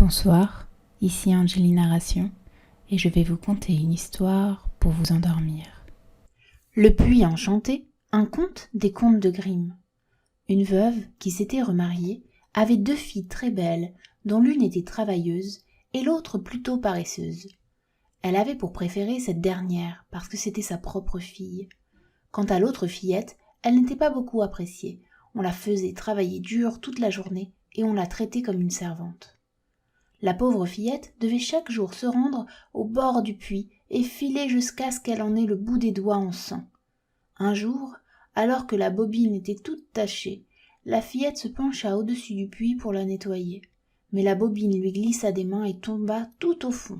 Bonsoir, ici Angélie Narration et je vais vous conter une histoire pour vous endormir. Le puits enchanté, un conte des contes de Grimm. Une veuve qui s'était remariée avait 2 filles très belles dont l'une était travailleuse et l'autre plutôt paresseuse. Elle avait pour préférée cette dernière parce que c'était sa propre fille. Quant à l'autre fillette, elle n'était pas beaucoup appréciée. On la faisait travailler dur toute la journée et on la traitait comme une servante. La pauvre fillette devait chaque jour se rendre au bord du puits et filer jusqu'à ce qu'elle en ait le bout des doigts en sang. Un jour, alors que la bobine était toute tachée, la fillette se pencha au-dessus du puits pour la nettoyer. Mais la bobine lui glissa des mains et tomba tout au fond.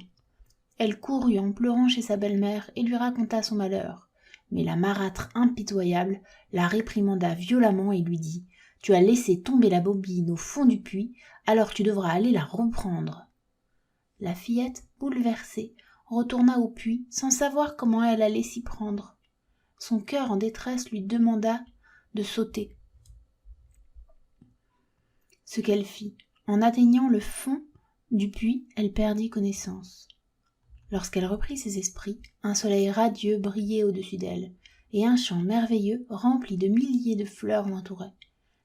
Elle courut en pleurant chez sa belle-mère et lui raconta son malheur. Mais la marâtre impitoyable la réprimanda violemment et lui dit « Tu as laissé tomber la bobine au fond du puits, alors tu devras aller la reprendre. » La fillette, bouleversée, retourna au puits sans savoir comment elle allait s'y prendre. Son cœur en détresse lui demanda de sauter. Ce qu'elle fit, en atteignant le fond du puits, elle perdit connaissance. Lorsqu'elle reprit ses esprits, un soleil radieux brillait au-dessus d'elle, et un champ merveilleux rempli de milliers de fleurs l'entourait.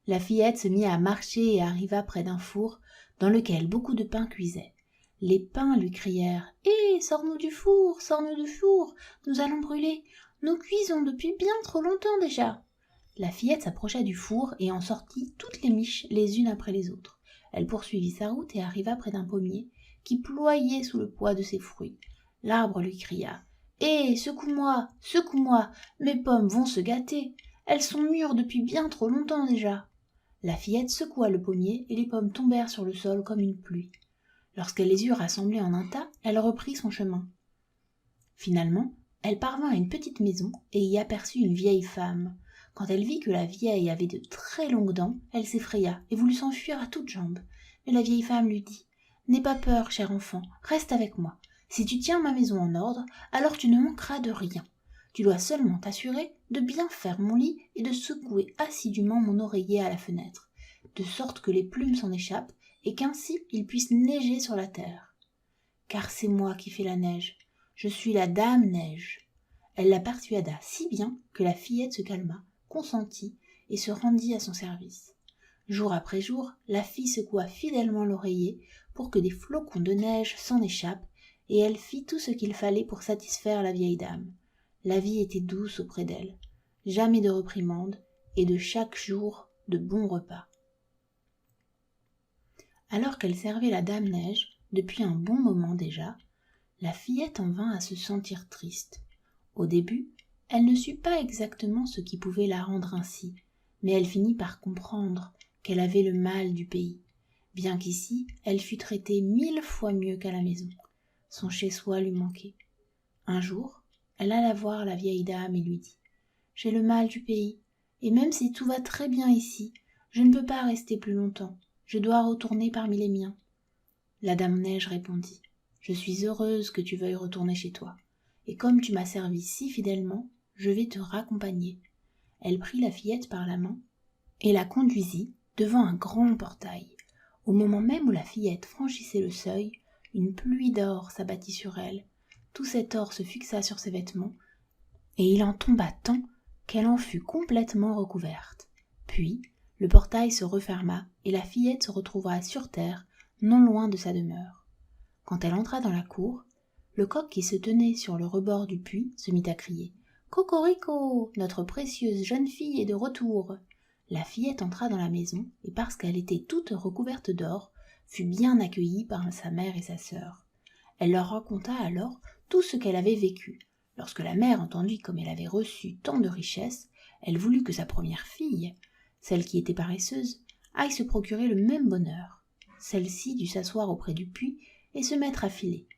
La fillette se mit à marcher et arriva près d'un four dans lequel beaucoup de pain cuisait. Les pains lui crièrent « Hé, sors-nous du four, nous allons brûler, nous cuisons depuis bien trop longtemps déjà !» La fillette s'approcha du four et en sortit toutes les miches les unes après les autres. Elle poursuivit sa route et arriva près d'un pommier qui ployait sous le poids de ses fruits. L'arbre lui cria « Hé, secoue-moi, mes pommes vont se gâter, elles sont mûres depuis bien trop longtemps déjà !» La fillette secoua le pommier et les pommes tombèrent sur le sol comme une pluie. Lorsqu'elle les eut rassemblées en un tas, elle reprit son chemin. Finalement, elle parvint à une petite maison et y aperçut une vieille femme. Quand elle vit que la vieille avait de très longues dents, elle s'effraya et voulut s'enfuir à toutes jambes. Mais la vieille femme lui dit « N'aie pas peur, cher enfant, reste avec moi. Si tu tiens ma maison en ordre, alors tu ne manqueras de rien. Tu dois seulement t'assurer de bien faire mon lit et de secouer assidûment mon oreiller à la fenêtre, de sorte que les plumes s'en échappent et qu'ainsi il puisse neiger sur la terre. Car c'est moi qui fais la neige, je suis la dame neige. » Elle la persuada si bien que la fillette se calma, consentit et se rendit à son service. Jour après jour, la fille secoua fidèlement l'oreiller pour que des flocons de neige s'en échappent, et elle fit tout ce qu'il fallait pour satisfaire la vieille dame. La vie était douce auprès d'elle, jamais de reprimande, et de chaque jour de bons repas. Alors qu'elle servait la dame neige, depuis un bon moment déjà, la fillette en vint à se sentir triste. Au début, elle ne sut pas exactement ce qui pouvait la rendre ainsi, mais elle finit par comprendre qu'elle avait le mal du pays, bien qu'ici elle fût traitée 1000 fois mieux qu'à la maison. Son chez-soi lui manquait. Un jour, elle alla voir la vieille dame et lui dit « J'ai le mal du pays, et même si tout va très bien ici, je ne peux pas rester plus longtemps. Je dois retourner parmi les miens. » La dame neige répondit « Je suis heureuse que tu veuilles retourner chez toi, et comme tu m'as servi si fidèlement, je vais te raccompagner. » Elle prit la fillette par la main et la conduisit devant un grand portail. Au moment même où la fillette franchissait le seuil, une pluie d'or s'abattit sur elle. Tout cet or se fixa sur ses vêtements, et il en tomba tant qu'elle en fut complètement recouverte. Puis, le portail se referma, et la fillette se retrouva sur terre, non loin de sa demeure. Quand elle entra dans la cour, le coq qui se tenait sur le rebord du puits se mit à crier « Cocorico, notre précieuse jeune fille est de retour !» La fillette entra dans la maison, et parce qu'elle était toute recouverte d'or, fut bien accueillie par sa mère et sa sœur. Elle leur raconta alors tout ce qu'elle avait vécu. Lorsque la mère entendit comme elle avait reçu tant de richesses, elle voulut que sa première fille, celle qui était paresseuse, aille se procurer le même bonheur. Celle-ci dut s'asseoir auprès du puits et se mettre à filer.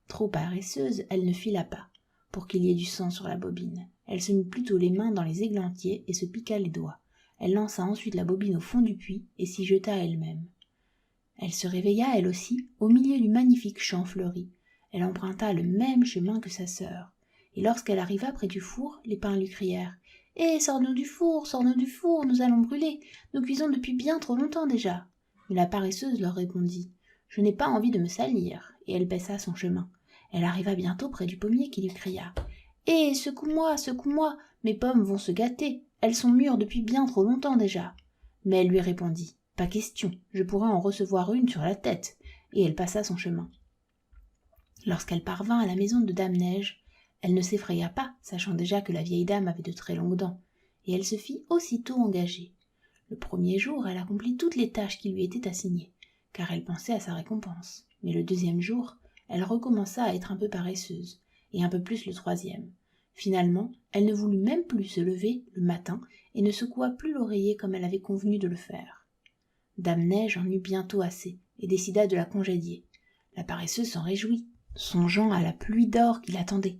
Trop paresseuse, elle ne fila pas, pour qu'il y ait du sang sur la bobine. Elle se mit plutôt les mains dans les églantiers et se piqua les doigts. Elle lança ensuite la bobine au fond du puits et s'y jeta elle-même. Elle se réveilla, elle aussi, au milieu du magnifique champ fleuri. Elle emprunta le même chemin que sa sœur. Et lorsqu'elle arriva près du four, les pains lui crièrent « Hé, sors-nous du four, nous allons brûler, nous cuisons depuis bien trop longtemps déjà. » Mais la paresseuse leur répondit Je n'ai pas envie de me salir. » Et elle baissa son chemin. Elle arriva bientôt près du pommier qui lui cria « Hé, secoue-moi, secoue-moi, mes pommes vont se gâter, elles sont mûres depuis bien trop longtemps déjà. » Mais elle lui répondit « Pas question, je pourrais en recevoir une sur la tête. » Et elle passa son chemin. Lorsqu'elle parvint à la maison de Dame Neige, elle ne s'effraya pas, sachant déjà que la vieille dame avait de très longues dents, et elle se fit aussitôt engager. Le premier jour, elle accomplit toutes les tâches qui lui étaient assignées, car elle pensait à sa récompense. Mais le deuxième jour, elle recommença à être un peu paresseuse, et un peu plus le troisième. Finalement, elle ne voulut même plus se lever le matin et ne secoua plus l'oreiller comme elle avait convenu de le faire. Dame Neige en eut bientôt assez, et décida de la congédier. La paresseuse s'en réjouit, songeant à la pluie d'or qui l'attendait.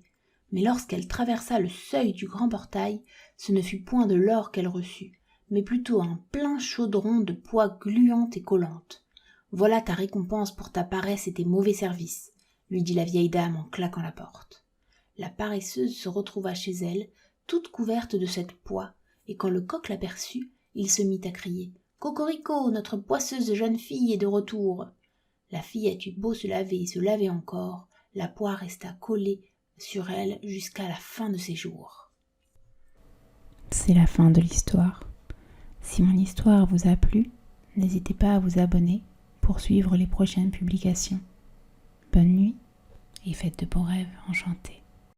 Mais lorsqu'elle traversa le seuil du grand portail, ce ne fut point de l'or qu'elle reçut, mais plutôt un plein chaudron de poix gluantes et collantes. « Voilà ta récompense pour ta paresse et tes mauvais services, » lui dit la vieille dame en claquant la porte. La paresseuse se retrouva chez elle, toute couverte de cette poix, et quand le coq l'aperçut, il se mit à crier « Cocorico, notre poisseuse jeune fille est de retour !» La fillette eut beau se laver encore, la poix resta collée sur elle jusqu'à la fin de ses jours. C'est la fin de l'histoire. Si mon histoire vous a plu, n'hésitez pas à vous abonner pour suivre les prochaines publications. Bonne nuit et faites de beaux rêves enchantés.